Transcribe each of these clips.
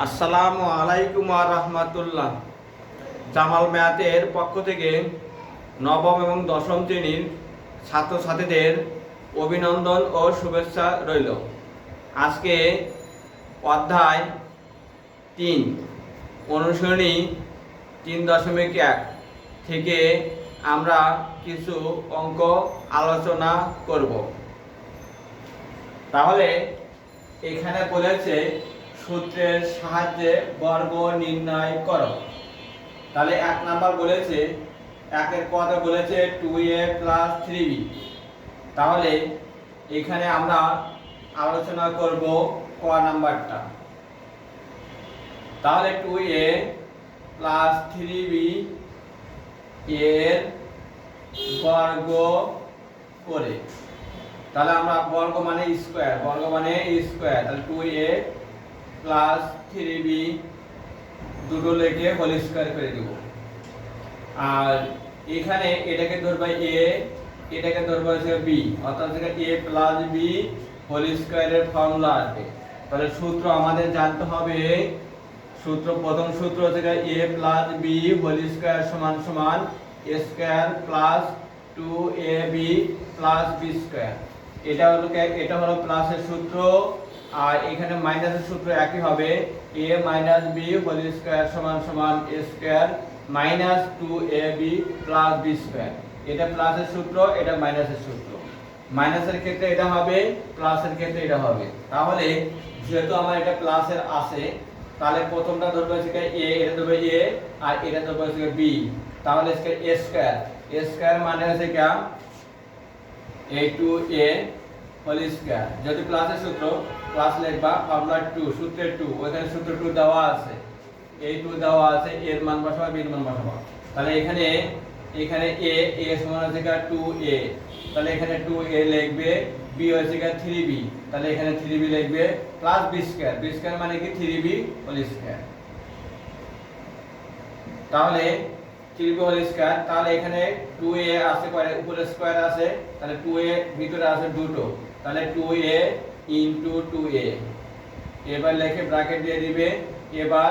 আসসালামু আলাইকুম রাহমাতুল্লাহ। জামাল ম্যাথের পক্ষ থেকে নবম এবং দশম শ্রেণীর ছাত্রছাত্রীদের অভিনন্দন ও শুভেচ্ছা রইল। আজকে অধ্যায় 3 অনুশীলনী 3.1 থেকে আমরা কিছু অঙ্ক আলোচনা করব। তাহলে এখানে বলেছে সূত্রের সাহায্যে বর্গ নির্ণয় করো। তাহলে 1 নাম্বার বলেছে, একের কথা বলেছে 2a + 3b। তাহলে এখানে আমরা আলোচনা করব ক নাম্বারটা। তাহলে 2a + 3b এর বর্গ করে, তাহলে আমরা বর্গ মানে স্কয়ার, তাহলে 2a + 3b দুটো লিখে হোল স্কয়ার করে দেব। আর এখানে এটাকে ধরবে a, এটাকে ধরবে b, অর্থাৎ a + b হোল স্কয়ারের ফর্মুলা আসবে। তাহলে সূত্র আমাদের জানতে হবে, প্রথম সূত্র হচ্ছে a + b হোল স্কয়ার সমান a square + 2ab + b square. এটা হলো প্লাসের সূত্র, আর এখানে মাইনাসের সূত্র একই হবে, a - b হোল স্কয়ার সমান a square - 2ab + b square. এটা প্লাসের সূত্র, এটা মাইনাসের সূত্র। মাইনাসের ক্ষেত্রে এটা হবে, প্লাসের ক্ষেত্রে এটা হবে। তাহলে যেহেতু আমার এটা প্লাসের আছে, তাহলে প্রথমটা ধরবে হচ্ছে a, এটা ধরবে a, আর এটা ধরবে হচ্ছে b। তাহলে a স্কয়ার মানে হচ্ছে কি a2a হোল স্কয়ার। যদি প্লাসের সূত্র প্লাস লিখবা, ফর্মুলা 2, সূত্রের 2, ওখানে সূত্র 2 দেওয়া আছে, a2 দেওয়া আছে, এর মান বসাবা, b এর মান বসাবা। তাহলে এখানে a সমান হচ্ছে 2a, তাহলে এখানে 2a লিখবে, b হচ্ছে 3b, তাহলে এখানে 3b লিখবে, প্লাস b স্কয়ার মানে কি 3b হোল স্কয়ার। তাহলে 3b হোল স্কয়ার, তাহলে এখানে 2a আছে, উপরে স্কয়ার আছে, তাহলে 2a ভিতরে আছে দুটো, তাহলে 2a * 2a। এবার লিখে ব্র্যাকেট দিয়ে দিবে। এবার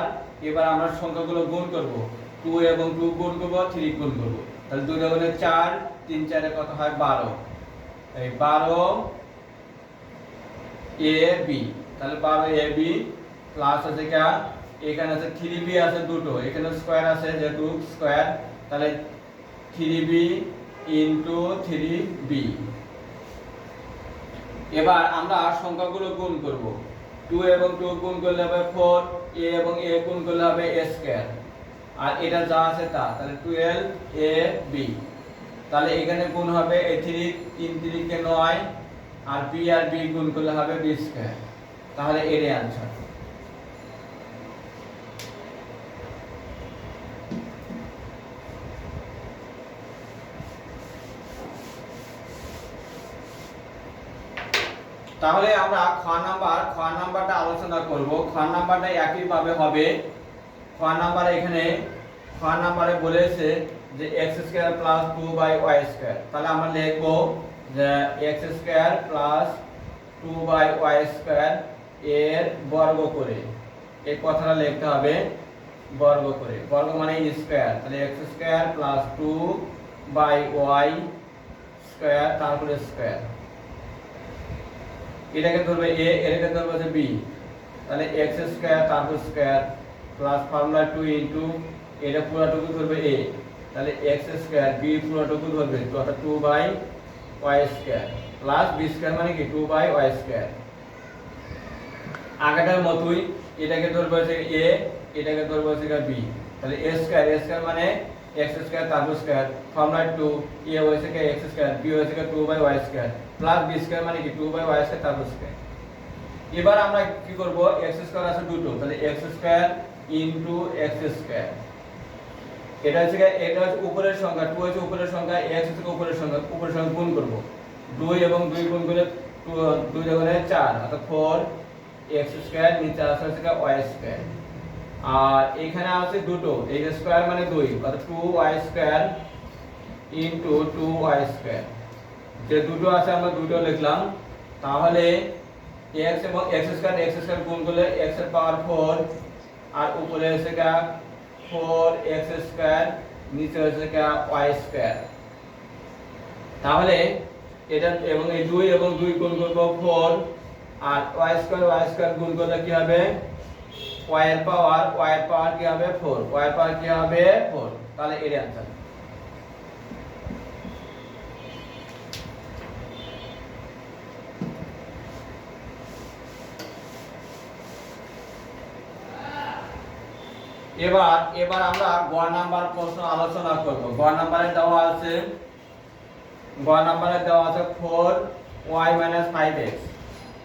আমরা সংখ্যাগুলো গুণ করব, 2 এবং 2 গুণ করব, 3 গুণ করব। তাহলে 2 × 4, 3 × 4 কত হয় 12। এই 12ab, তাহলে 12ab প্লাস হচ্ছে কি, এখানে আছে 3b আছে দুটো, এখানে স্কয়ার আছে যেহেতু স্কয়ার, তাহলে 3b * 3b। এবার আমরা সংখ্যাগুলো গুণ করব, 2 এবং 2 গুণ করলে হবে 4, a এবং a গুণ করলে হবে a স্কয়ার, আর এটা যা আছে তা, তাহলে 12ab। তাহলে এখানে গুণ হবে a 3 3 কে 9, আর b গুণ করলে হবে b স্কয়ার। তাহলে এর आंसर। তাহলে আমরা খ নাম্বারটা আলোচনা করব। খ নাম্বারটা একই ভাবে হবে। খ নাম্বারে বলেছে যে x² + 2y²। তাহলে আমরা লিখব যে x² + 2y² এর বর্গ করে, এই কথাটা লিখতে হবে বর্গ করে। বর্গ মানে স্কয়ার, তাহলে x² + 2y² তারপরে স্কয়ার। এটাকে ধরবে a, এটাকে ধরবে হচ্ছে b, তাহলে x² তারপর স্কয়ার প্লাস ফর্মুলা 2 এটা পুরোটুকু ধরবে a, তাহলে x² b পুরোটুকু ধরবে, অর্থাৎ 2y² প্লাস b স্কয়ার মানে কি 2y²। আগেটার মতই এটাকে ধরবে হচ্ছে a, এটাকে ধরবে হচ্ছে b, তাহলে a স্কয়ার মানে x² তারপর স্কয়ার, ফর্মুলা 2 a হচ্ছে x², b হচ্ছে 2y² প্লাস b স্কয়ার মানে কি 2y² তারপর স্কয়ার। এবার আমরা কি করব, x² আছে দুটো, তাহলে x² * x²। এটা হচ্ছে উপরের সংখ্যা, 2 হচ্ছে উপরের সংখ্যা, x হচ্ছে উপরের সংখ্যা গুণ করব। 2 এবং 2 গুণ করলে 2 × 4, অর্থাৎ 4x², নিচে আছে হচ্ছে y²। আর এখানে আছে দুটো, এই যে স্কয়ার মানে 2, অর্থাৎ 2y² * 2y²। যে দুটো আছে আমরা দুটো লিখলাম। তাহলে x এবং x² গুণ করলে x এর পাওয়ার 4, আর উপরে হচ্ছে গা 4x স্কয়ার, নিচে হচ্ছে গা y স্কয়ার। তাহলে এটা এবং এই 2 এবং 2 গুণ করব 4, আর y স্কয়ার গুণ করলে কি হবে y এর পাওয়ার কি হবে 4, y এর পাওয়ার কি হবে 4। তাহলে এর आंसर। এবার আমরা গ নাম্বার প্রশ্ন আলোচনা করব। গ নাম্বারে দেওয়া আছে 4y 5x।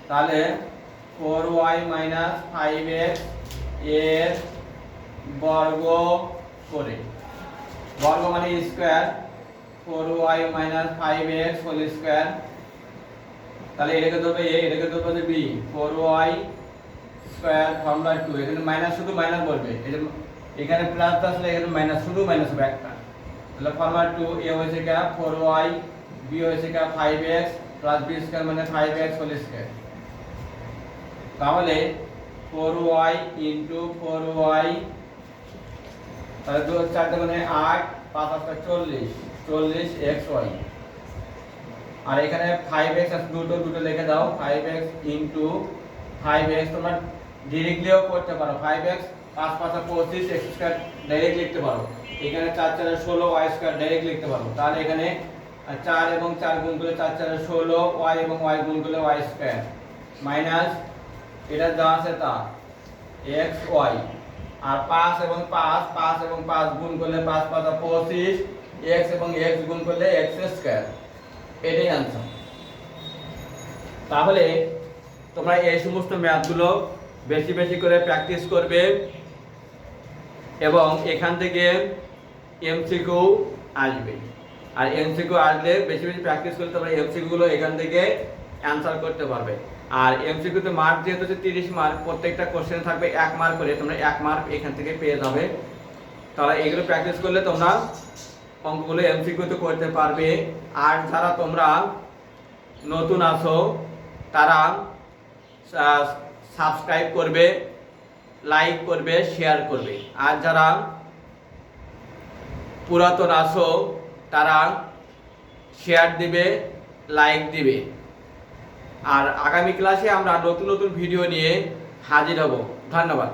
তাহলে 4y 5x এর বর্গ করে, বর্গ মানে square, 4y 5x whole square. তাহলে এটাকে ধরবে a, এটাকে ধরবে b, 4y স্কয়ার ফর্মুলা 2। এখানে মাইনাস, শুধু মাইনাস বলবে, এখানে প্লাস আসলে এখানে মাইনাস, শুধু মাইনাস হবে একটা। তাহলে ফর্মুলা 2 a হয়েছে কি 4y, b হয়েছে কি 5x প্লাস b স্কয়ার মানে 5x হোল স্কয়ার। তাহলে 4y ইনটু 4y, তাহলে 2 4 মানে 8, 5 8 40xy। আর এখানে 5x আছে, দুটো লিখে দাও, 5x ইনটু 5x তোমরা ডাইরেক্টলিও করতে পারো, 5x 5 5 25 x স্কয়ার ডাইরেক্ট লিখতে পারো। এখানে 4 4 16 y স্কয়ার ডাইরেক্ট লিখতে পারো। তাহলে এখানে 4 এবং 4 গুণ করলে 4 4 16, y এবং y গুণ করলে y স্কয়ার মাইনাস এটা যা আছে তা xy, আর 5 এবং 5 গুণ করলে 5 5 25, x এবং x গুণ করলে x স্কয়ার। এটাই आंसर। তাহলে তোমরা এই সমস্ত ম্যাথগুলো বেশি বেশি করে প্র্যাকটিস করবে এবং এখান থেকে এমসিকিউ আসবে। আর এমসিকিউ আসলে বেশি বেশি প্র্যাকটিস করলে তোমরা এমসিকিউ গুলো এখান থেকে অ্যানসার করতে পারবে। আর এমসিকিউ তে মার্ক যেহেতু 30 মার্ক, প্রত্যেকটা কোশ্চেনে থাকবে 1 মার্ক করে, তোমরা 1 মার্ক এখান থেকে পেয়ে যাবে। তাহলে এগুলো প্র্যাকটিস করলে তোমরা অঙ্কগুলো এমসিকিউ তে করতে পারবে। আর যারা তোমরা নতুন আছো তারা সাবস্ক্রাইব করবে, লাইক করবে, শেয়ার করবে। আর যারা পুরাতন আছো তারা শেয়ার দিবে, লাইক দিবে। আর আগামী ক্লাসে আমরা নতুন নতুন ভিডিও নিয়ে হাজির হব। ধন্যবাদ।